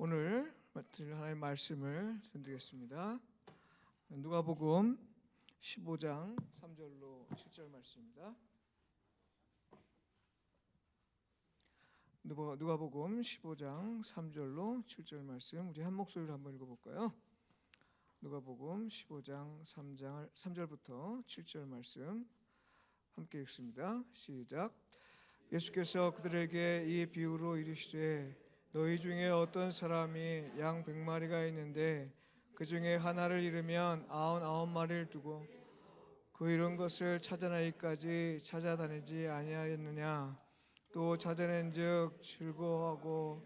오늘 맡을 하나님의 말씀을 전드리겠습니다. 누가복음 15장 3절로 7절 말씀입니다. 누가복음 15장 3절로 7절 말씀 우리 한 목소리로 한번 읽어볼까요? 누가복음 15장 3절부터 7절 말씀 함께 읽습니다. 시작. 예수께서 그들에게 이 비유로 이르시되 너희 중에 어떤 사람이 양 100마리가 있는데 그 중에 하나를 잃으면 99마리를 두고 그 잃은 것을 찾아내기까지 찾아다니지 아니하였느냐. 또 찾아낸즉 즐거워하고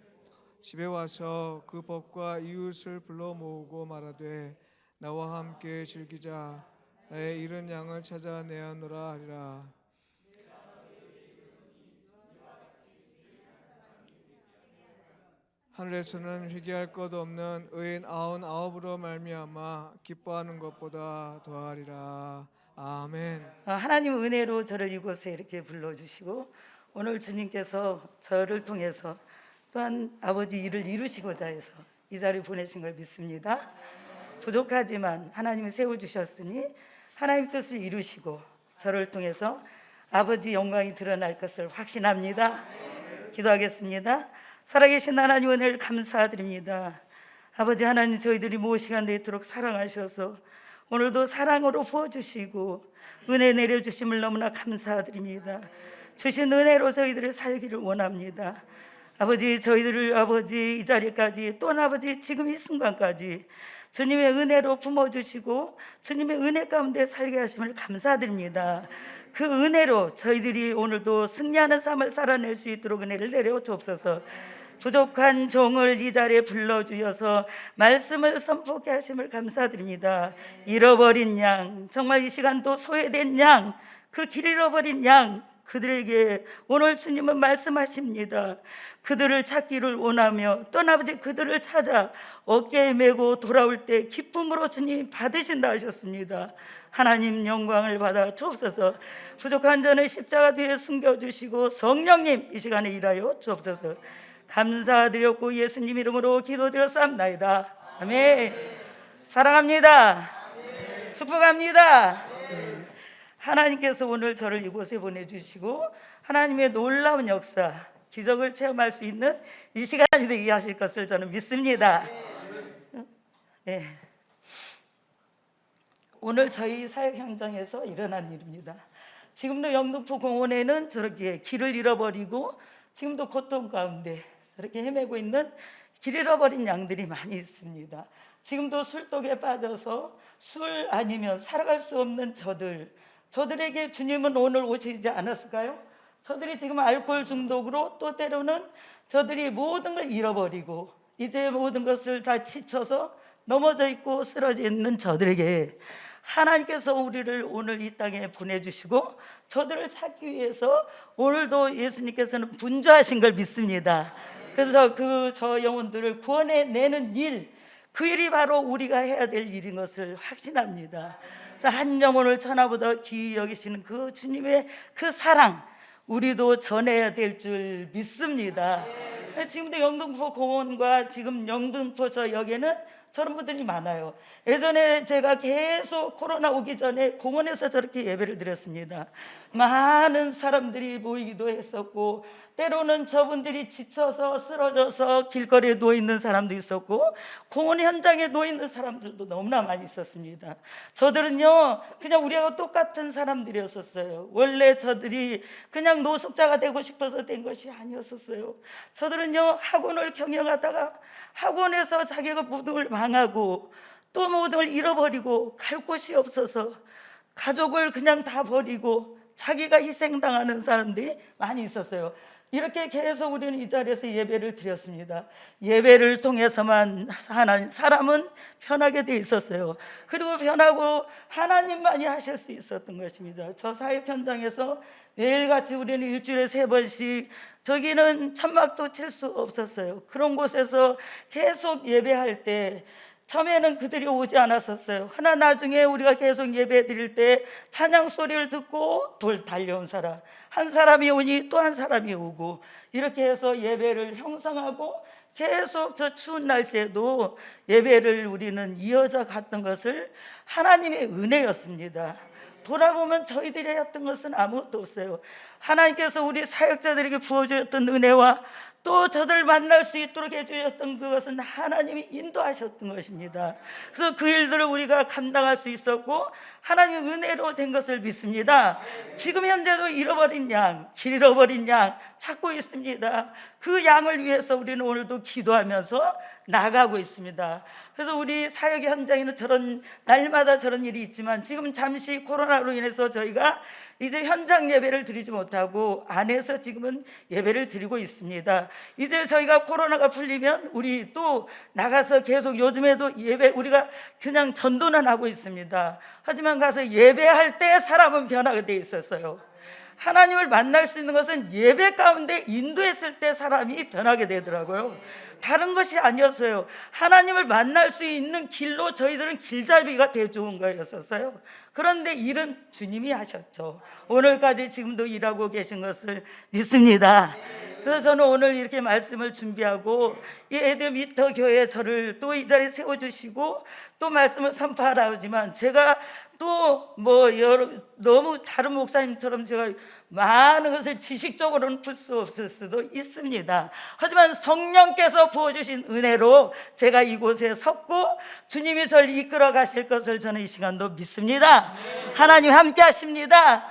집에 와서 그 벗과 이웃을 불러 모으고 말하되 나와 함께 즐기자. 나의 잃은 양을 찾아내었노라 하리라. 하늘에서는 회개할 것 없는 의인 99으로 말미암아 기뻐하는 것보다 더하리라. 아멘. 하나님 은혜로 저를 이곳에 이렇게 불러주시고 오늘 주님께서 저를 통해서 또한 아버지 일을 이루시고자 해서 이 자리에 보내신 걸 믿습니다. 부족하지만 하나님이 세워주셨으니 하나님 뜻을 이루시고 저를 통해서 아버지 영광이 드러날 것을 확신합니다. 기도하겠습니다. 살아계신 하나님 은혜를 감사드립니다. 아버지 하나님, 저희들이 무엇이간 되도록 사랑하셔서 오늘도 사랑으로 부어주시고 은혜 내려주심을 너무나 감사드립니다. 주신 은혜로 저희들을 살기를 원합니다. 아버지, 저희들을 아버지 이 자리까지 또 아버지 지금 이 순간까지 주님의 은혜로 품어주시고 주님의 은혜 가운데 살게 하심을 감사드립니다. 그 은혜로 저희들이 오늘도 승리하는 삶을 살아낼 수 있도록 은혜를 내려 주옵소서. 부족한 종을 이 자리에 불러주셔서 말씀을 선포케 하심을 감사드립니다. 잃어버린 양, 정말 이 시간도 소외된 양, 그 길 잃어버린 양, 그들에게 오늘 주님은 말씀하십니다. 그들을 찾기를 원하며 또 아버지 그들을 찾아 어깨에 메고 돌아올 때 기쁨으로 주님 받으신다 하셨습니다. 하나님 영광을 받아 주옵소서. 부족한 자는 십자가 뒤에 숨겨주시고 성령님 이 시간에 일하여 주옵소서. 감사드렸고 예수님 이름으로 기도드렸사옵나이다. 아멘. 사랑합니다. 축복합니다. 하나님께서 오늘 저를 이곳에 보내주시고 하나님의 놀라운 역사, 기적을 체험할 수 있는 이 시간이 되게 하실 것을 저는 믿습니다. 네. 오늘 저희 사역 현장에서 일어난 일입니다. 지금도 영등포 공원에는 저렇게 길을 잃어버리고 지금도 고통 가운데 저렇게 헤매고 있는 길 잃어버린 양들이 많이 있습니다. 지금도 술독에 빠져서 술 아니면 살아갈 수 없는 저들에게 주님은 오늘 오시지 않았을까요? 저들이 지금 알코올 중독으로 또 때로는 저들이 모든 걸 잃어버리고 이제 모든 것을 다 지쳐서 넘어져 있고 쓰러져 있는 저들에게 하나님께서 우리를 오늘 이 땅에 보내주시고 저들을 찾기 위해서 오늘도 예수님께서는 분주하신 걸 믿습니다. 그래서 저 영혼들을 구원해내는 일, 그 일이 바로 우리가 해야 될 일인 것을 확신합니다. 그래서 한 영혼을 천하보다 귀히 여기시는 그 주님의 그 사랑, 우리도 전해야 될 줄 믿습니다. 지금도 영등포 공원과 지금 영등포 저 역에는 저런 분들이 많아요. 예전에 제가 계속 코로나 오기 전에 공원에서 저렇게 예배를 드렸습니다. 많은 사람들이 모이기도 했었고 때로는 저분들이 지쳐서 쓰러져서 길거리에 누워있는 사람도 있었고 공원 현장에 누워있는 사람들도 너무나 많이 있었습니다. 저들은요 그냥 우리하고 똑같은 사람들이었었어요. 원래 저들이 그냥 노숙자가 되고 싶어서 된 것이 아니었었어요. 저들은요 학원을 경영하다가 학원에서 자기가 모든 걸 망하고 또 모든 걸 잃어버리고 갈 곳이 없어서 가족을 그냥 다 버리고 자기가 희생당하는 사람들이 많이 있었어요. 이렇게 계속 우리는 이 자리에서 예배를 드렸습니다. 예배를 통해서만 사람은 편하게 돼 있었어요. 그리고 편하고 하나님만이 하실 수 있었던 것입니다. 저 사역 현장에서 매일같이 우리는 일주일에 3번씩 저기는 천막도 칠 수 없었어요. 그런 곳에서 계속 예배할 때 처음에는 그들이 오지 않았었어요. 그러나 나중에 우리가 계속 예배 드릴 때 찬양 소리를 듣고 달려온 사람, 한 사람이 오니 또 한 사람이 오고 이렇게 해서 예배를 형성하고 계속 저 추운 날씨에도 예배를 우리는 이어져 갔던 것을 하나님의 은혜였습니다. 돌아보면 저희들이 했던 것은 아무것도 없어요. 하나님께서 우리 사역자들에게 부어주셨던 은혜와 또 저들 만날 수 있도록 해주셨던 그것은 하나님이 인도하셨던 것입니다. 그래서 그 일들을 우리가 감당할 수 있었고 하나님의 은혜로 된 것을 믿습니다. 지금 현재도 잃어버린 양, 길 잃어버린 양 찾고 있습니다. 그 양을 위해서 우리는 오늘도 기도하면서 나가고 있습니다. 그래서 우리 사역 현장에는 저런 날마다 저런 일이 있지만 지금 잠시 코로나로 인해서 저희가 이제 현장 예배를 드리지 못하고 안에서 지금은 예배를 드리고 있습니다. 이제 저희가 코로나가 풀리면 우리 또 나가서 계속 요즘에도 예배 우리가 그냥 전도는 하고 있습니다. 하지만 가서 예배할 때 사람은 변하게 돼 있었어요. 하나님을 만날 수 있는 것은 예배 가운데 인도했을 때 사람이 변하게 되더라고요. 다른 것이 아니었어요. 하나님을 만날 수 있는 길로 저희들은 길잡이가 되어 좋은 거였었어요. 그런데 일은 주님이 하셨죠. 오늘까지 지금도 일하고 계신 것을 믿습니다. 그래서 저는 오늘 이렇게 말씀을 준비하고 이 에드미터 교회에 저를 또 이 자리에 세워주시고 또 말씀을 선포하라 하지만 제가 또 너무 다른 목사님처럼 제가 많은 것을 지식적으로는 풀 수 없을 수도 있습니다. 하지만 성령께서 부어주신 은혜로 제가 이곳에 섰고 주님이 저를 이끌어 가실 것을 저는 이 시간도 믿습니다. 하나님 함께 하십니다.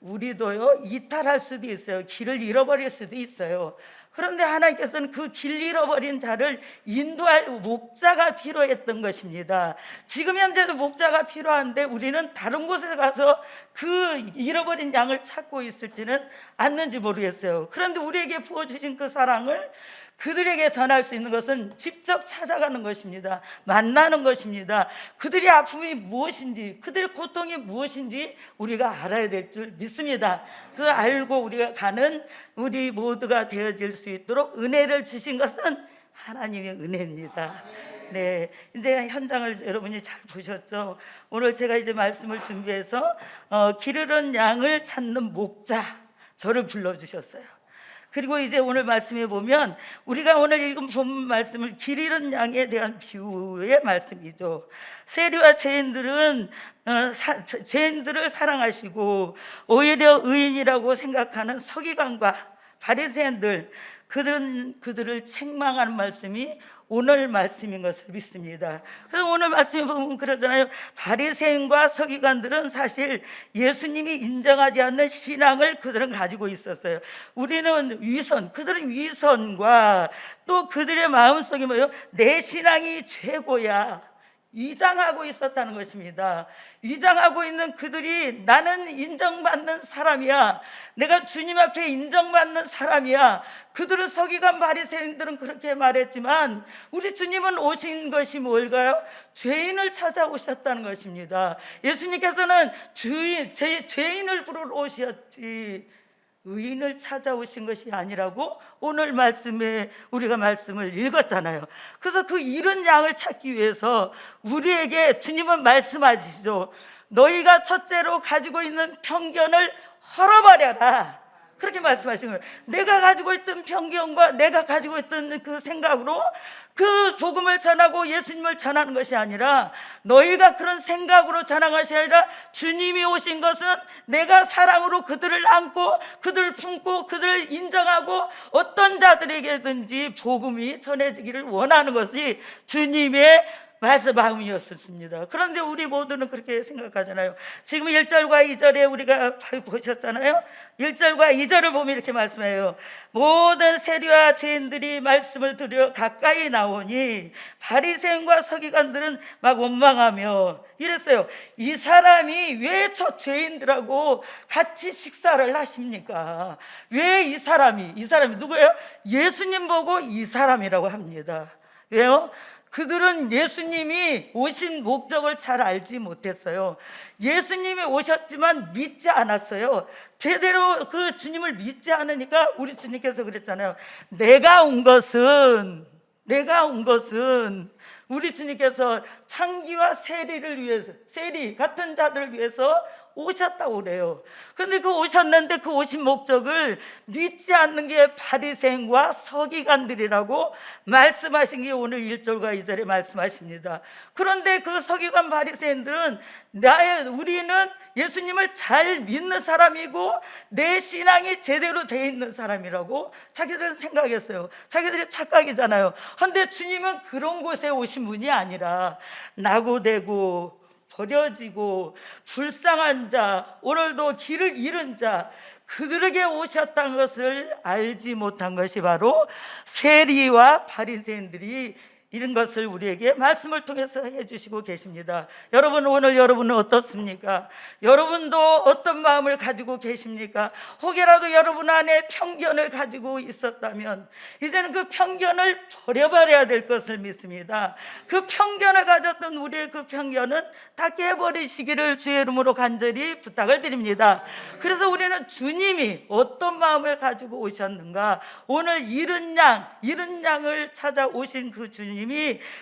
우리도요 이탈할 수도 있어요. 길을 잃어버릴 수도 있어요. 그런데 하나님께서는 그 길 잃어버린 자를 인도할 목자가 필요했던 것입니다. 지금 현재도 목자가 필요한데 우리는 다른 곳에 가서 그 잃어버린 양을 찾고 있을지는 않는지 모르겠어요. 그런데 우리에게 부어주신 그 사랑을 그들에게 전할 수 있는 것은 직접 찾아가는 것입니다. 만나는 것입니다. 그들의 아픔이 무엇인지, 그들의 고통이 무엇인지 우리가 알아야 될 줄 믿습니다. 그 알고 우리가 가는 우리 모두가 되어질 수 있도록 은혜를 주신 것은 하나님의 은혜입니다. 네, 이제 현장을 여러분이 잘 보셨죠? 오늘 제가 이제 말씀을 준비해서 길 잃은 양을 찾는 목자, 저를 불러주셨어요. 그리고 이제 오늘 말씀에 보면 우리가 오늘 읽은 본문 말씀을 길 잃은 양에 대한 비유의 말씀이죠. 세리와 죄인들은 죄인들을 사랑하시고 오히려 의인이라고 생각하는 서기관과 바리새인들 그들을 책망하는 말씀이 오늘 말씀인 것을 믿습니다. 그래서 오늘 말씀에 보면 그러잖아요. 바리새인과 서기관들은 사실 예수님이 인정하지 않는 신앙을 그들은 가지고 있었어요. 우리는 그들은 위선과 또 그들의 마음속에 내 신앙이 최고야, 위장하고 있었다는 것입니다. 위장하고 있는 그들이 나는 인정받는 사람이야, 내가 주님 앞에 인정받는 사람이야. 그들은 서기관 바리새인들은 그렇게 말했지만 우리 주님은 오신 것이 뭘까요? 죄인을 찾아오셨다는 것입니다. 예수님께서는 죄인을 부르러 오셨지 의인을 찾아오신 것이 아니라고 오늘 말씀에 우리가 말씀을 읽었잖아요. 그래서 그 잃은 양을 찾기 위해서 우리에게 주님은 말씀하시죠. 너희가 첫째로 가지고 있는 편견을 헐어버려라, 그렇게 말씀하신 거예요. 내가 가지고 있던 편견과 내가 가지고 있던 그 생각으로 그 복음을 전하고 예수님을 전하는 것이 아니라, 너희가 그런 생각으로 전하는 것이 아니라 주님이 오신 것은 내가 사랑으로 그들을 안고 그들을 품고 그들을 인정하고 어떤 자들에게든지 복음이 전해지기를 원하는 것이 주님의 마음이었습니다. 그런데 우리 모두는 그렇게 생각하잖아요. 지금 1절과 2절에 우리가 보셨잖아요. 1절과 2절을 보면 이렇게 말씀해요. 모든 세리와 죄인들이 말씀을 들으러 가까이 나오니 바리새인과 서기관들은 막 원망하며 이랬어요. 이 사람이 왜 저 죄인들하고 같이 식사를 하십니까? 왜 이 사람이 누구예요? 예수님 보고 이 사람이라고 합니다. 왜요? 그들은 예수님이 오신 목적을 잘 알지 못했어요. 예수님이 오셨지만 믿지 않았어요. 제대로 그 주님을 믿지 않으니까 우리 주님께서 그랬잖아요. 내가 온 것은 우리 주님께서 창기와 세리 같은 자들을 위해서 오셨다고 그래요. 그런데 그 오셨는데 그 오신 목적을 믿지 않는 게 바리새인과 서기관들이라고 말씀하신 게 오늘 1절과 2절에 말씀하십니다. 그런데 그 서기관 바리새인들은 우리는 예수님을 잘 믿는 사람이고 내 신앙이 제대로 돼 있는 사람이라고 자기들은 생각했어요. 자기들이 착각이잖아요. 그런데 주님은 그런 곳에 오신 분이 아니라 낙오되고 버려지고 불쌍한 자, 오늘도 길을 잃은 자, 그들에게 오셨다는 것을 알지 못한 것이 바로 세리와 바리새인들이 이런 것을 우리에게 말씀을 통해서 해주시고 계십니다. 여러분, 오늘 여러분은 어떻습니까? 여러분도 어떤 마음을 가지고 계십니까? 혹여라도 여러분 안에 편견을 가지고 있었다면 이제는 그 편견을 버려버려야 될 것을 믿습니다. 그 편견을 가졌던 우리의 그 편견은 다 깨버리시기를 주의 이름으로 간절히 부탁을 드립니다. 그래서 우리는 주님이 어떤 마음을 가지고 오셨는가, 오늘 잃은 양을 찾아오신 그 주님이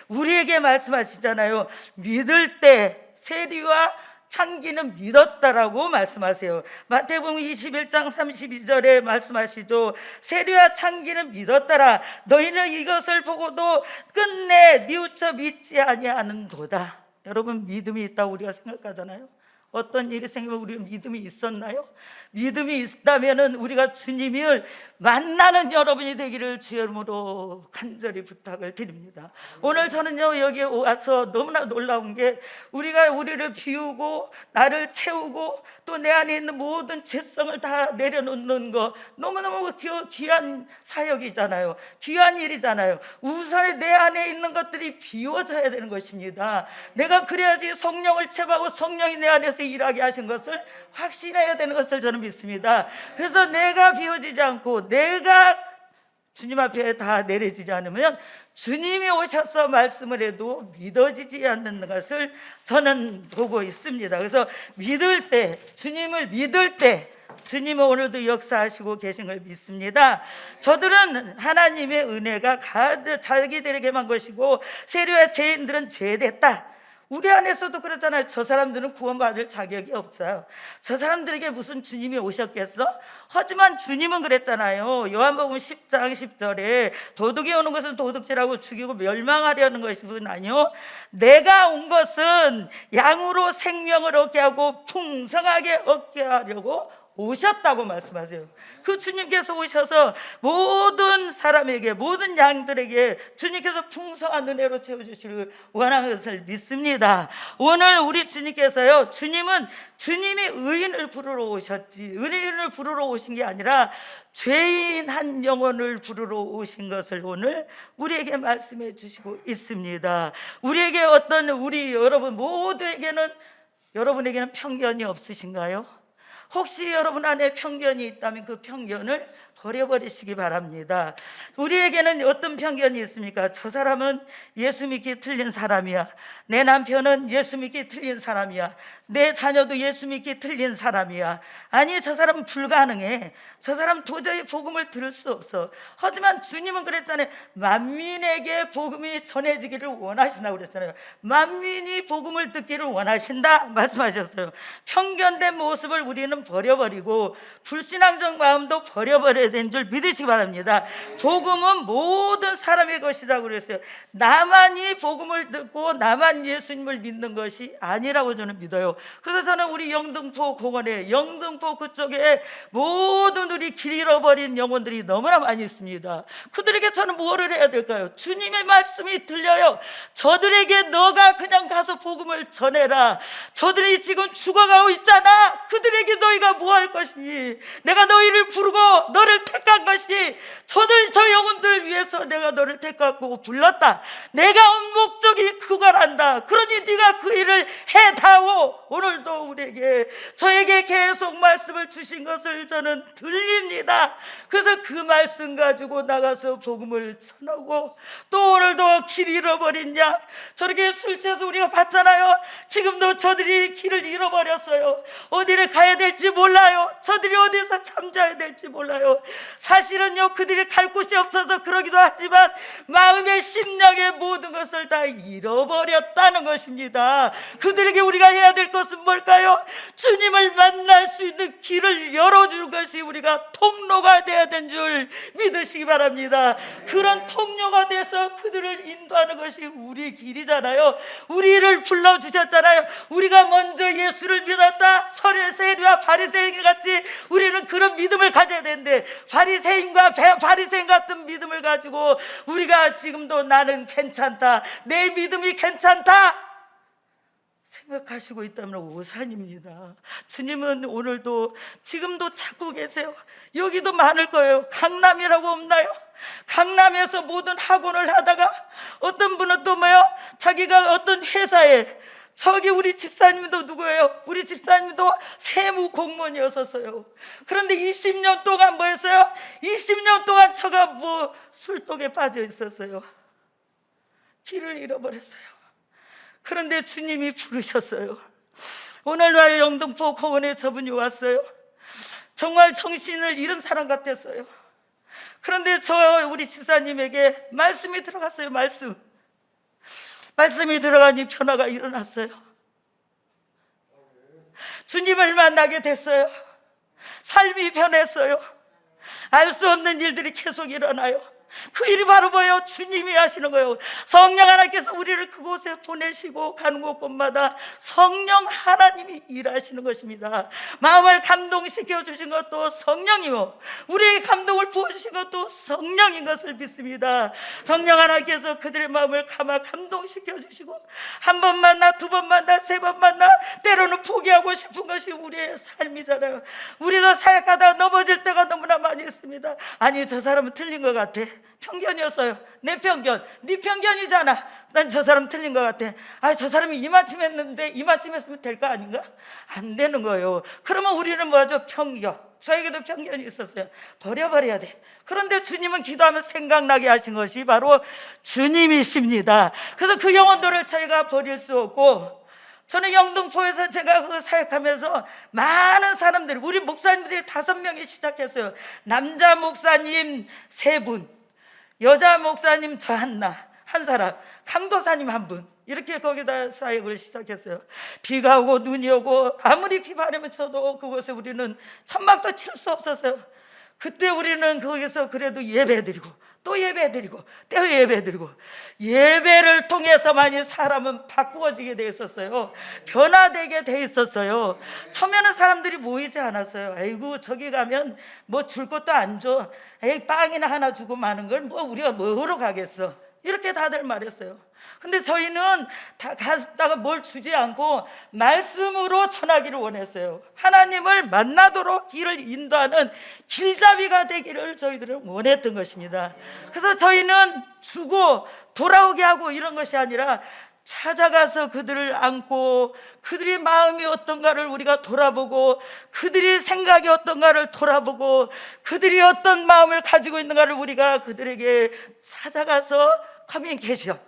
우리에게 말씀하시잖아요. 믿을 때 세리와 창기는 믿었다라고 말씀하세요. 마태복음 21장 32절에 말씀하시죠. 세리와 창기는 믿었다라. 너희는 이것을 보고도 끝내 뉘우쳐 믿지 아니하는도다. 여러분, 믿음이 있다고 우리가 생각하잖아요. 어떤 일이 생기면 우리 믿음이 있었나요? 믿음이 있다면 우리가 주님을 만나는 여러분이 되기를 주의 이름으로 간절히 부탁을 드립니다. 오늘 저는요, 여기에 와서 너무나 놀라운 게 우리가 우리를 비우고 나를 채우고 또 내 안에 있는 모든 죄성을 다 내려놓는 거 너무너무 귀한 사역이잖아요. 귀한 일이잖아요. 우선에 내 안에 있는 것들이 비워져야 되는 것입니다. 내가 그래야지 성령을 채우고 성령이 내 안에서 일하게 하신 것을 확신해야 되는 것을 저는 믿습니다. 그래서 내가 비워지지 않고 내가 주님 앞에 다 내려지지 않으면 주님이 오셔서 말씀을 해도 믿어지지 않는 것을 저는 보고 있습니다. 그래서 믿을 때, 주님을 믿을 때 주님은 오늘도 역사하시고 계신 걸 믿습니다. 저들은 하나님의 은혜가 가득 자기들에게만 것이고 세리와 죄인들은 죄됐다. 우리 안에서도 그렇잖아요. 저 사람들은 구원받을 자격이 없어요. 저 사람들에게 무슨 주님이 오셨겠어? 하지만 주님은 그랬잖아요. 요한복음 10장 10절에 도둑이 오는 것은 도둑질하고 죽이고 멸망하려는 것이군 아니요, 내가 온 것은 양으로 생명을 얻게 하고 풍성하게 얻게 하려고 오셨다고 말씀하세요. 그 주님께서 오셔서 모든 사람에게, 모든 양들에게 주님께서 풍성한 은혜로 채워주시길 원하는 것을 믿습니다. 오늘 우리 주님께서요, 주님은 주님이 의인을 부르러 오셨지 의인을 부르러 오신 게 아니라 죄인 한 영혼을 부르러 오신 것을 오늘 우리에게 말씀해 주시고 있습니다. 우리에게 우리 여러분 모두에게는, 여러분에게는 편견이 없으신가요? 혹시 여러분 안에 편견이 있다면 그 편견을 버려버리시기 바랍니다. 우리에게는 어떤 편견이 있습니까? 저 사람은 예수 믿기 틀린 사람이야. 내 남편은 예수 믿기 틀린 사람이야. 내 자녀도 예수 믿기 틀린 사람이야. 아니, 저 사람은 불가능해. 저 사람 도저히 복음을 들을 수 없어. 하지만 주님은 그랬잖아요. 만민에게 복음이 전해지기를 원하신다고 그랬잖아요. 만민이 복음을 듣기를 원하신다 말씀하셨어요. 편견된 모습을 우리는 버려버리고 불신앙적 마음도 버려버려야 되는 줄 믿으시기 바랍니다. 복음은 모든 사람의 것이라고 그랬어요. 나만이 복음을 듣고 나만 예수님을 믿는 것이 아니라고 저는 믿어요. 그래서 저는 우리 영등포 공원에, 영등포 그쪽에 모든 우리 길 잃어버린 영혼들이 너무나 많이 있습니다. 그들에게 저는 뭐를 해야 될까요? 주님의 말씀이 들려요. 저들에게 너가 그냥 가서 복음을 전해라. 저들이 지금 죽어가고 있잖아. 그들에게 너희가 뭐 할 것이니? 내가 너희를 부르고 너를 택한 것이 저 영혼들 위해서 내가 너를 택하고 불렀다. 내가 온 목적이 그거란다. 그러니 네가 그 일을 해다오. 오늘도 우리에게, 저에게 계속 말씀을 주신 것을 저는 들립니다. 그래서 그 말씀 가지고 나가서 복음을 전하고, 또 오늘도 길 잃어버린 양, 저렇게 술 취해서 우리가 봤잖아요. 지금도 저들이 길을 잃어버렸어요. 어디를 가야 될지 몰라요. 저들이 어디서 잠자야 될지 몰라요. 사실은요, 그들이 갈 곳이 없어서 그러기도 하지만 마음의 심령의 모든 것을 다 잃어버렸다는 것입니다. 그들에게 우리가 해야 될 것 것은 뭘까요? 주님을 만날 수 있는 길을 열어주는 것이 우리가 통로가 되어야 된 줄 믿으시기 바랍니다. 그런 통로가 돼서 그들을 인도하는 것이 우리 길이잖아요. 우리를 불러주셨잖아요. 우리가 먼저 예수를 믿었다. 서리새인과 바리새인 같이 우리는 그런 믿음을 가져야 되는데, 바리새인과 바리새인 같은 믿음을 가지고 우리가 지금도 나는 괜찮다, 내 믿음이 괜찮다 생각하시고 있다면 오산입니다. 주님은 오늘도 지금도 찾고 계세요. 여기도 많을 거예요. 강남이라고 없나요? 강남에서 모든 학원을 하다가 어떤 분은 또 뭐요? 자기가 어떤 회사에, 저기 우리 집사님도 누구예요? 우리 집사님도 세무 공무원이었었어요. 그런데 20년 동안 뭐 했어요? 20년 동안 저가 뭐 술독에 빠져 있었어요. 길을 잃어버렸어요. 그런데 주님이 부르셨어요. 오늘날 영등포 공원에 저분이 왔어요. 정말 정신을 잃은 사람 같았어요. 그런데 우리 집사님에게 말씀이 들어갔어요. 말씀이 들어가니 변화가 일어났어요. 주님을 만나게 됐어요. 삶이 변했어요. 알 수 없는 일들이 계속 일어나요. 그 일이 바로 뭐예요? 주님이 하시는 거예요. 성령 하나님께서 우리를 그곳에 보내시고 가는 곳곳마다 성령 하나님이 일하시는 것입니다. 마음을 감동시켜 주신 것도 성령이고 우리에게 감동을 부어주신 것도 성령인 것을 믿습니다. 성령 하나님께서 그들의 마음을 감동시켜 주시고, 한 번 만나, 두 번 만나, 세 번 만나, 때로는 포기하고 싶은 것이 우리의 삶이잖아요. 우리도 사역하다가 넘어질 때가 너무나 많이 있습니다. 아니, 저 사람은 틀린 것 같아. 편견이었어요. 내 편견, 네 편견이잖아. 난 저 사람 틀린 것 같아. 아, 저 사람이 이만큼 했는데 이만큼 했으면 될 거 아닌가? 안 되는 거예요. 그러면 우리는 뭐죠? 편견. 저에게도 편견이 있었어요. 버려버려야 돼. 그런데 주님은 기도하면 생각나게 하신 것이 바로 주님이십니다. 그래서 그 영혼들을 저희가 버릴 수 없고, 저는 영등포에서 제가 그 사역하면서 많은 사람들이, 우리 목사님들이 5명이 시작했어요. 남자 목사님 3분, 여자 목사님 저 한 사람, 강도사님 1분, 이렇게 거기다 사역을 시작했어요. 비가 오고 눈이 오고 아무리 비바람이 쳐도 그곳에 우리는 천막도 칠 수 없었어요. 그때 우리는 거기서 그래도 예배드리고 또 예배드리고 또 예배드리고, 예배를 통해서만이 사람은 바꾸어지게 돼 있었어요. 변화되게 돼 있었어요. 처음에는 사람들이 모이지 않았어요. 아이고, 저기 가면 뭐 줄 것도 안 줘, 에이, 빵이나 하나 주고 마는 걸 뭐 우리가 뭐로 가겠어, 이렇게 다들 말했어요. 근데 저희는 다 갔다가 뭘 주지 않고 말씀으로 전하기를 원했어요. 하나님을 만나도록 길을 인도하는 길잡이가 되기를 저희들은 원했던 것입니다. 그래서 저희는 주고 돌아오게 하고 이런 것이 아니라 찾아가서 그들을 안고 그들의 마음이 어떤가를 우리가 돌아보고, 그들의 생각이 어떤가를 돌아보고, 그들이 어떤 마음을 가지고 있는가를 우리가 그들에게 찾아가서 커뮤니케이션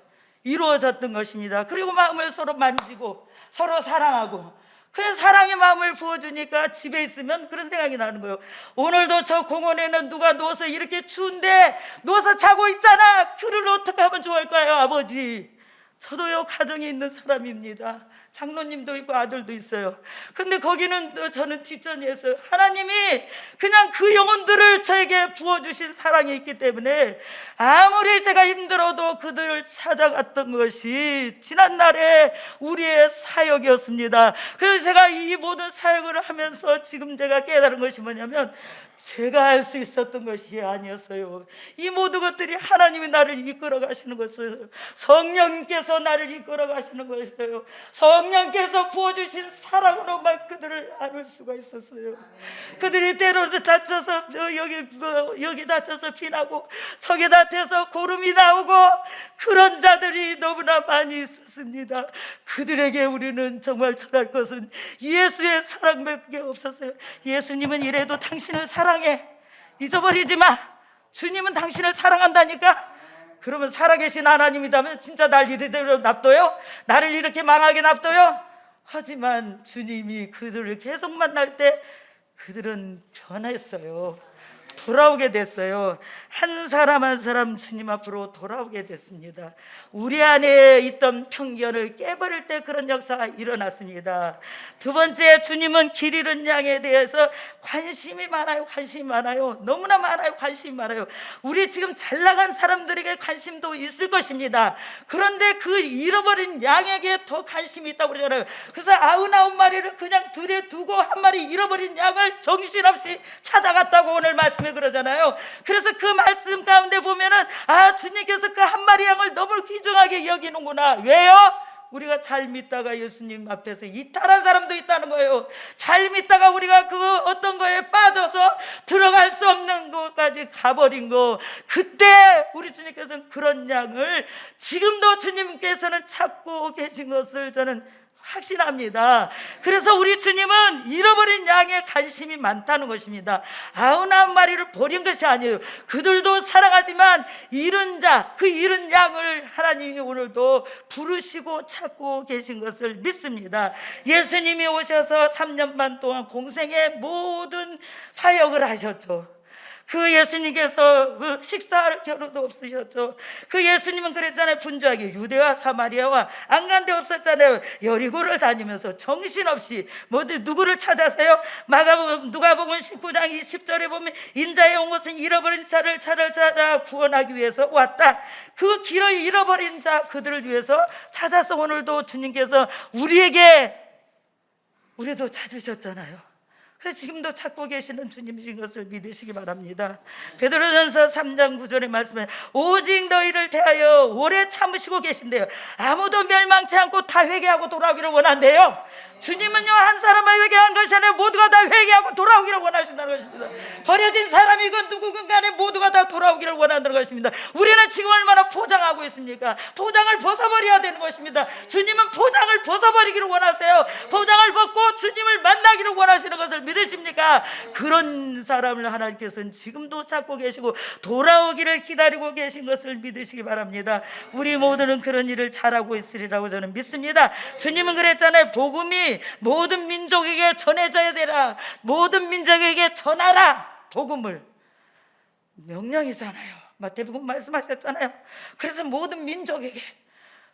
이루어졌던 것입니다. 그리고 마음을 서로 만지고 서로 사랑하고, 그 사랑의 마음을 부어주니까 집에 있으면 그런 생각이 나는 거예요. 오늘도 저 공원에는 누가 누워서 이렇게 추운데 누워서 자고 있잖아. 그를 어떻게 하면 좋을까요, 아버지? 저도요, 가정에 있는 사람입니다. 장로님도 있고 아들도 있어요. 근데 거기는 저는 뒷전이었어요. 하나님이 그냥 그 영혼들을 저에게 부어주신 사랑이 있기 때문에 아무리 제가 힘들어도 그들을 찾아갔던 것이 지난날에 우리의 사역이었습니다. 그래서 제가 이 모든 사역을 하면서 지금 제가 깨달은 것이 뭐냐면, 제가 할 수 있었던 것이 아니었어요. 이 모든 것들이 하나님이 나를 이끌어 가시는 것이에요. 성령께서 나를 이끌어 가시는 것이에요. 성령께서 부어주신 사랑으로만 그들을 안을 수가 있었어요. 그들이 때로는 다쳐서 여기 다쳐서 피나고 저기 다쳐서 고름이 나오고, 그런 자들이 너무나 많이 있었습니다. 그들에게 우리는 정말 전할 것은 예수의 사랑밖에 없었어요. 예수님은 이래도 당신을 사랑해. 잊어버리지 마. 주님은 당신을 사랑한다니까. 그러면 살아계신 하나님이라면 진짜 날 이대로 놔둬요? 나를 이렇게 망하게 놔둬요? 하지만 주님이 그들을 계속 만날 때 그들은 변했어요. 돌아오게 됐어요. 한 사람 한 사람 주님 앞으로 돌아오게 됐습니다. 우리 안에 있던 편견을 깨버릴 때 그런 역사가 일어났습니다. 두 번째, 주님은 길 잃은 양에 대해서 관심이 많아요. 관심이 많아요. 너무나 많아요. 관심이 많아요. 우리 지금 잘 나간 사람들에게 관심도 있을 것입니다. 그런데 그 잃어버린 양에게 더 관심이 있다고 그러잖아요. 그래서 99마리를 그냥 들에 두고 한 마리 잃어버린 양을 정신없이 찾아갔다고 오늘 말씀에 그러잖아요. 그래서 그 말씀 가운데 보면은 주님께서 그 한 마리 양을 너무 귀중하게 여기는구나. 왜요? 우리가 잘 믿다가 예수님 앞에서 이탈한 사람도 있다는 거예요. 잘 믿다가 우리가 그 어떤 거에 빠져서 들어갈 수 없는 곳까지 가버린 거, 그때 우리 주님께서는 그런 양을 지금도 주님께서는 찾고 계신 것을 저는 확신합니다. 그래서 우리 주님은 잃어버린 양에 관심이 많다는 것입니다. 99마리를 버린 것이 아니에요. 그들도 사랑하지만 잃은 자, 그 잃은 양을 하나님이 오늘도 부르시고 찾고 계신 것을 믿습니다. 예수님이 오셔서 3년 반 동안 공생의 모든 사역을 하셨죠. 그 예수님께서 그 식사할 겨를도 없으셨죠. 그 예수님은 그랬잖아요. 분주하게 유대와 사마리아와 안 간 데 없었잖아요. 여리고를 다니면서 정신없이 누구를 찾아서요? 누가복음 19장 20절에 보면 인자에 온 것은 잃어버린 차를 찾아 구원하기 위해서 왔다. 그 길을 잃어버린 자, 그들을 위해서 찾아서 오늘도 주님께서 우리도 찾으셨잖아요. 그래서 지금도 찾고 계시는 주님이신 것을 믿으시기 바랍니다. 베드로전서 3장 9절의 말씀에 오직 너희를 대하여 오래 참으시고 계신대요. 아무도 멸망치 않고 다 회개하고 돌아오기를 원한대요. 주님은요, 한 사람만 회개한 것이 아니라 모두가 다 회개하고 돌아오기를 원하신다는 것입니다. 버려진 사람이건 누구건 간에 모두가 다 돌아오기를 원한다는 것입니다. 우리는 지금 얼마나 포장하고 있습니까? 포장을 벗어버려야 되는 것입니다. 주님은 포장을 벗어버리기를 원하세요. 포장을 벗고 주님을 만나기를 원하시는 것을 믿으십니까? 그런 사람을 하나님께서는 지금도 찾고 계시고 돌아오기를 기다리고 계신 것을 믿으시기 바랍니다. 우리 모두는 그런 일을 잘하고 있으리라고 저는 믿습니다. 주님은 그랬잖아요. 복음이 모든 민족에게 전해져야 되라. 모든 민족에게 전하라. 복음을 명령이잖아요. 마태복음 말씀하셨잖아요. 그래서 모든 민족에게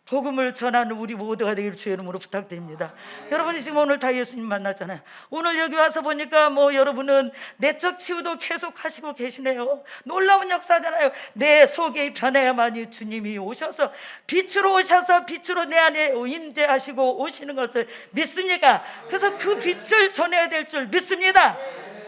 복음을 전하는 우리 모두가 되길 주의 이름으로 부탁드립니다. 여러분이 지금 오늘 다 예수님 만났잖아요. 오늘 여기 와서 보니까 여러분은 내적 치유도 계속 하시고 계시네요. 놀라운 역사잖아요. 내 속에 변해야만이 주님이 오셔서 빛으로 내 안에 임재하시고 오시는 것을 믿습니까? 그래서 그 빛을 전해야 될 줄 믿습니다.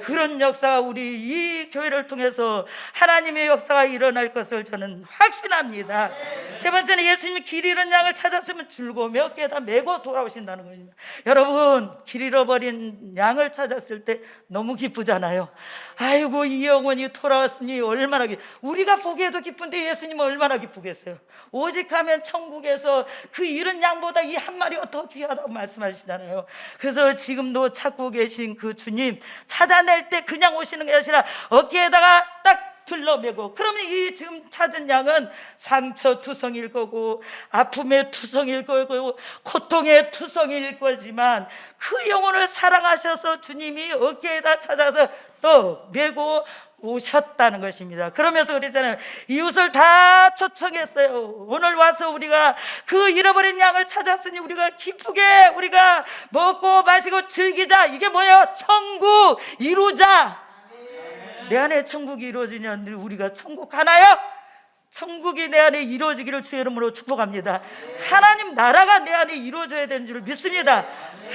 그런 역사가 우리 이 교회를 통해서 하나님의 역사가 일어날 것을 저는 확신합니다. 세 번째는 예수님이 길 잃은 양을 찾았으면 즐거우며 어깨에다 메고 돌아오신다는 겁니다. 여러분, 길 잃어버린 양을 찾았을 때 너무 기쁘잖아요. 아이고, 이 영혼이 돌아왔으니 얼마나 우리가 보기에도 기쁜데 예수님은 얼마나 기쁘겠어요. 오직 하면 천국에서 그 잃은 양보다 이 한 마리가 더 귀하다고 말씀하시잖아요. 그래서 지금도 찾고 계신 그 주님 찾아낼 때 그냥 오시는 게 아니라 어깨에다가 딱 둘러매고, 그러면 이 지금 찾은 양은 상처 투성일 거고 아픔의 투성일 거고 고통의 투성일 거지만 그 영혼을 사랑하셔서 주님이 어깨에다 찾아서 또 메고 오셨다는 것입니다. 그러면서 그랬잖아요. 이웃을 다 초청했어요. 오늘 와서 우리가 그 잃어버린 양을 찾았으니 우리가 기쁘게 우리가 먹고 마시고 즐기자. 이게 뭐예요? 천국 이루자. 내 안에 천국이 이루어지냐? 우리가 천국 가나요? 천국이 내 안에 이루어지기를 주의 이름으로 축복합니다. 하나님 나라가 내 안에 이루어져야 되는 줄 믿습니다.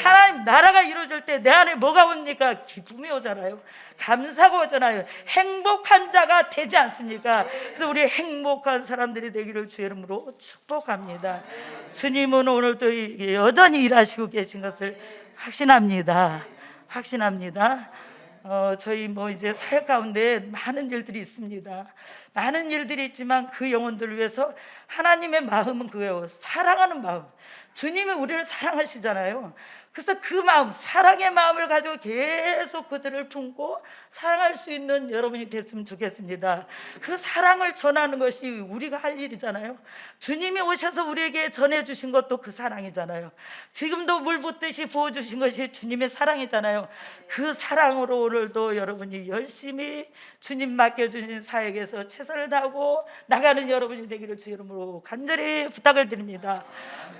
하나님 나라가 이루어질 때 내 안에 뭐가 옵니까? 기쁨이 오잖아요. 감사가 오잖아요. 행복한 자가 되지 않습니까? 그래서 우리 행복한 사람들이 되기를 주의 이름으로 축복합니다. 주님은 오늘도 여전히 일하시고 계신 것을 확신합니다. 저희 이제 사역 가운데 많은 일들이 있습니다. 많은 일들이 있지만 그 영혼들을 위해서 하나님의 마음은 그거예요. 사랑하는 마음. 주님이 우리를 사랑하시잖아요. 그래서 그 마음, 사랑의 마음을 가지고 계속 그들을 품고 사랑할 수 있는 여러분이 됐으면 좋겠습니다. 그 사랑을 전하는 것이 우리가 할 일이잖아요. 주님이 오셔서 우리에게 전해주신 것도 그 사랑이잖아요. 지금도 물 붓듯이 부어주신 것이 주님의 사랑이잖아요. 그 사랑으로 오늘도 여러분이 열심히 주님 맡겨주신 사역에서 최선을 다하고 나가는 여러분이 되기를 주 이름으로 간절히 부탁을 드립니다.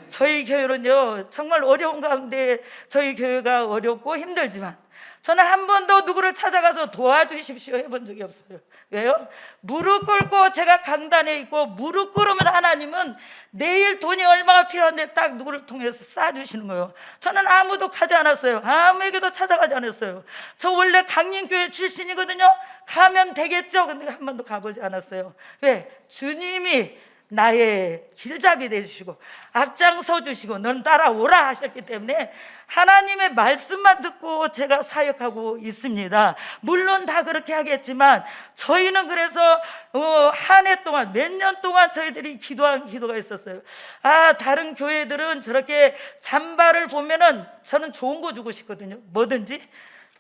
저희 교회는요, 정말 어려운 가운데 저희 교회가 어렵고 힘들지만 저는 한 번도 누구를 찾아가서 도와주십시오 해본 적이 없어요. 왜요? 무릎 꿇고 제가 강단에 있고 무릎 꿇으면 하나님은 내일 돈이 얼마가 필요한데 딱 누구를 통해서 쏴주시는 거예요. 저는 아무도 가지 않았어요. 아무에게도 찾아가지 않았어요. 저 원래 강림교회 출신이거든요. 가면 되겠죠. 근데 한 번도 가보지 않았어요. 왜? 주님이 나의 길잡이 되주시고 앞장서 주시고 넌 따라오라 하셨기 때문에 하나님의 말씀만 듣고 제가 사역하고 있습니다. 물론 다 그렇게 하겠지만 저희는 그래서 한 해 동안 몇 년 동안 저희들이 기도한 기도가 있었어요. 다른 교회들은 저렇게 잠바를 보면은 저는 좋은 거 주고 싶거든요. 뭐든지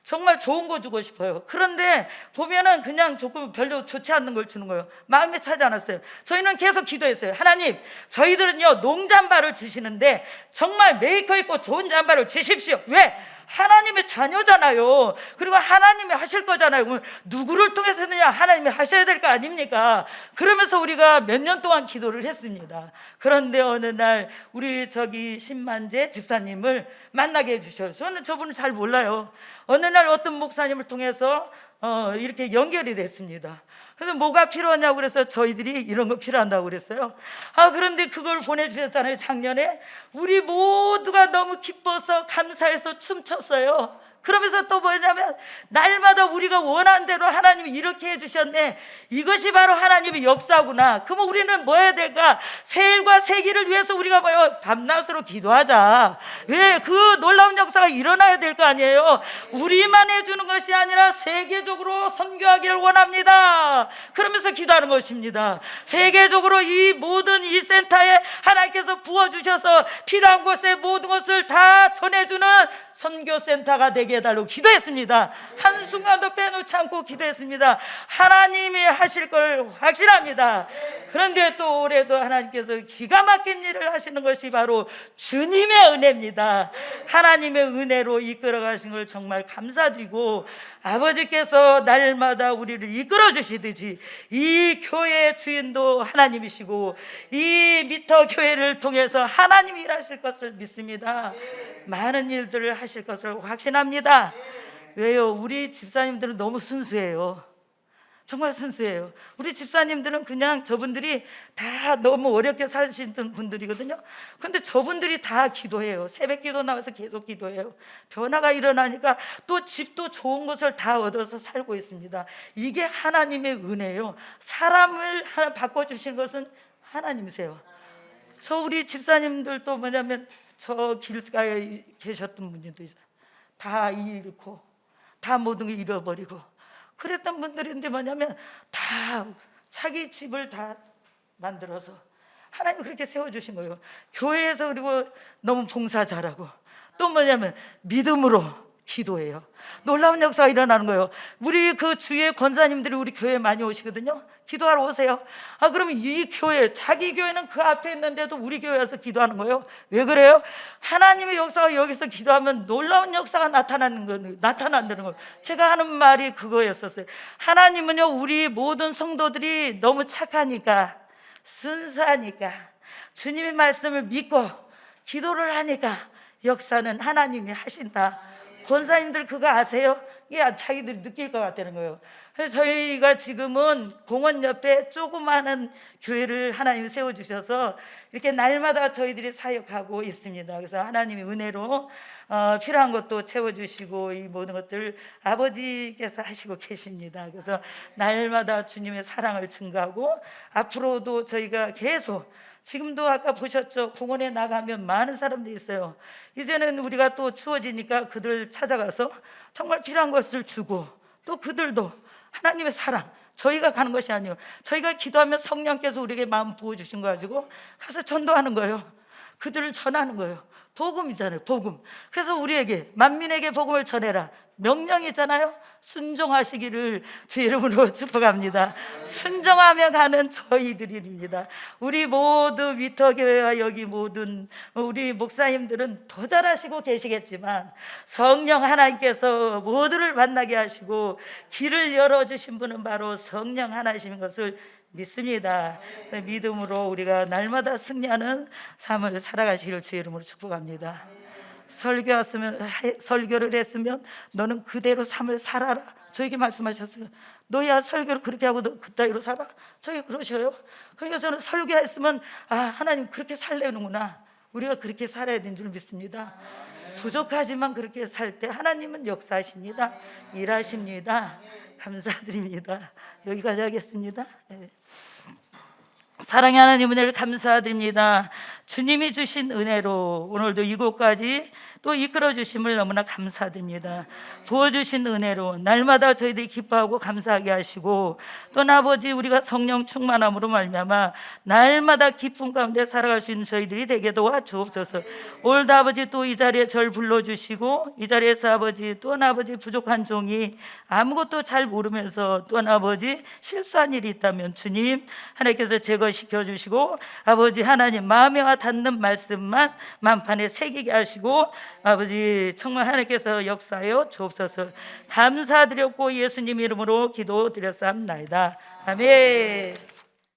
정말 좋은 거 주고 싶어요. 그런데 보면은 그냥 조금 별로 좋지 않는 걸 주는 거예요. 마음에 차지 않았어요. 저희는 계속 기도했어요. 하나님, 저희들은요 농잠바를 주시는데 정말 메이커 있고 좋은 잠바를 주십시오. 왜? 하나님의 자녀잖아요. 그리고 하나님이 하실 거잖아요. 누구를 통해서느냐? 하나님이 하셔야 될 거 아닙니까? 그러면서 우리가 몇 년 동안 기도를 했습니다. 그런데 어느 날 우리 신만재 집사님을 만나게 해주셔요. 저는 저분을 잘 몰라요. 어느 날 어떤 목사님을 통해서 이렇게 연결이 됐습니다. 그래서 뭐가 필요하냐고 그래서 저희들이 이런 거 필요한다고 그랬어요. 그런데 그걸 보내주셨잖아요. 작년에 우리 모두가 너무 기뻐서 감사해서 춤췄어요. 그러면서 또 뭐냐면 날마다 우리가 원하는 대로 하나님이 이렇게 해주셨네. 이것이 바로 하나님의 역사구나. 그러면 우리는 뭐 해야 될까? 세일과 세기를 위해서 우리가 밤낮으로 기도하자. 왜? 그 놀라운 역사가 일어나야 될 거 아니에요. 우리만 해주는 것이 아니라 세계적으로 선교하기를 원합니다. 그러면서 기도하는 것입니다. 세계적으로 이 모든 이 센터에 하나님께서 부어주셔서 필요한 곳에 모든 것을 다 전해주는 선교센터가 되게 해달라고 기도했습니다. 한순간도 빼놓지 않고 기도했습니다. 하나님이 하실 걸 확신합니다. 그런데 또 올해도 하나님께서 기가 막힌 일을 하시는 것이 바로 주님의 은혜입니다. 하나님의 은혜로 이끌어 가신 걸 정말 감사드리고 아버지께서 날마다 우리를 이끌어 주시듯이 이 교회의 주인도 하나님이시고 이 미터 교회를 통해서 하나님이 일하실 것을 믿습니다. 많은 일들을 하실 것을 확신합니다. 왜요? 우리 집사님들은 너무 순수해요. 정말 순수해요. 우리 집사님들은 그냥 저분들이 다 너무 어렵게 사시던 분들이거든요. 근데 저분들이 다 기도해요. 새벽 기도 나와서 계속 기도해요. 변화가 일어나니까 또 집도 좋은 것을 다 얻어서 살고 있습니다. 이게 하나님의 은혜예요. 사람을 하나 바꿔주신 것은 하나님이세요. 저 우리 집사님들도 뭐냐면 저 길가에 계셨던 분들도 있어요. 다 잃고 다 모든 걸 잃어버리고 그랬던 분들인데 뭐냐면 다 자기 집을 다 만들어서 하나님이 그렇게 세워주신 거예요. 교회에서 그리고 너무 봉사 잘하고 또 뭐냐면 믿음으로 기도해요. 놀라운 역사가 일어나는 거예요. 우리 그 주의 권사님들이 우리 교회에 많이 오시거든요. 기도하러 오세요. 그러면 이 교회, 자기 교회는 그 앞에 있는데도 우리 교회 와서 기도하는 거예요. 왜 그래요? 하나님의 역사가 여기서 기도하면 놀라운 역사가 나타난다는 거예요. 제가 하는 말이 그거였었어요. 하나님은요, 우리 모든 성도들이 너무 착하니까, 순수하니까, 주님의 말씀을 믿고 기도를 하니까 역사는 하나님이 하신다. 권사님들 그거 아세요? 이게 자기들이 느낄 것 같다는 거예요. 그래서 저희가 지금은 공원 옆에 조그마한 교회를 하나님이 세워주셔서 이렇게 날마다 저희들이 사역하고 있습니다. 그래서 하나님의 은혜로 필요한 것도 채워주시고 이 모든 것들 아버지께서 하시고 계십니다. 그래서 날마다 주님의 사랑을 증거하고 앞으로도 저희가 계속 지금도 아까 보셨죠? 공원에 나가면 많은 사람들이 있어요. 이제는 우리가 또 추워지니까 그들 찾아가서 정말 필요한 것을 주고 또 그들도 하나님의 사랑, 저희가 가는 것이 아니에요. 저희가 기도하면 성령께서 우리에게 마음 부어주신 거 가지고 가서 전도하는 거예요. 그들을 전하는 거예요. 복음이잖아요. 복음. 그래서 우리에게 만민에게 복음을 전해라 명령이잖아요. 순종하시기를 주 이름으로 축복합니다. 순종하며 가는 저희들입니다. 우리 모두 위터교회와 여기 모든 우리 목사님들은 더 잘하시고 계시겠지만 성령 하나님께서 모두를 만나게 하시고 길을 열어주신 분은 바로 성령 하나이신 것을 믿습니다. 믿음으로 우리가 날마다 승리하는 삶을 살아가시기를 주의 이름으로 축복합니다. 설교를 했으면 너는 그대로 삶을 살아라. 저에게 말씀하셨어요. 너야 설교를 그렇게 하고 너 그따위로 살아? 저에게 그러셔요. 그러니까 저는 설교했으면 하나님 그렇게 살려는구나. 우리가 그렇게 살아야 되는 줄 믿습니다. 부족하지만 그렇게 살 때 하나님은 역사하십니다. 일하십니다. 감사드립니다. 여기까지 하겠습니다. 사랑의 하나님 은혜를 감사드립니다. 주님이 주신 은혜로 오늘도 이곳까지 또 이끌어 주심을 너무나 감사드립니다. 부어주신 은혜로 날마다 저희들이 기뻐하고 감사하게 하시고 또 아버지 우리가 성령 충만함으로 말미암아 날마다 기쁨 가운데 살아갈 수 있는 저희들이 되게 도와주옵소서. 오늘도 아버지 또 이 자리에 절 불러주시고 이 자리에서 아버지 또 아버지 부족한 종이 아무것도 잘 모르면서 또 아버지 실수한 일이 있다면 주님 하나님께서 제거시켜 주시고 아버지 하나님 마음에 와 닿는 말씀만 만판에 새기게 하시고 아버지 정말 하나님께서 역사하여 주옵소서. 감사드렸고 예수님 이름으로 기도드렸사옵나이다. 아멘.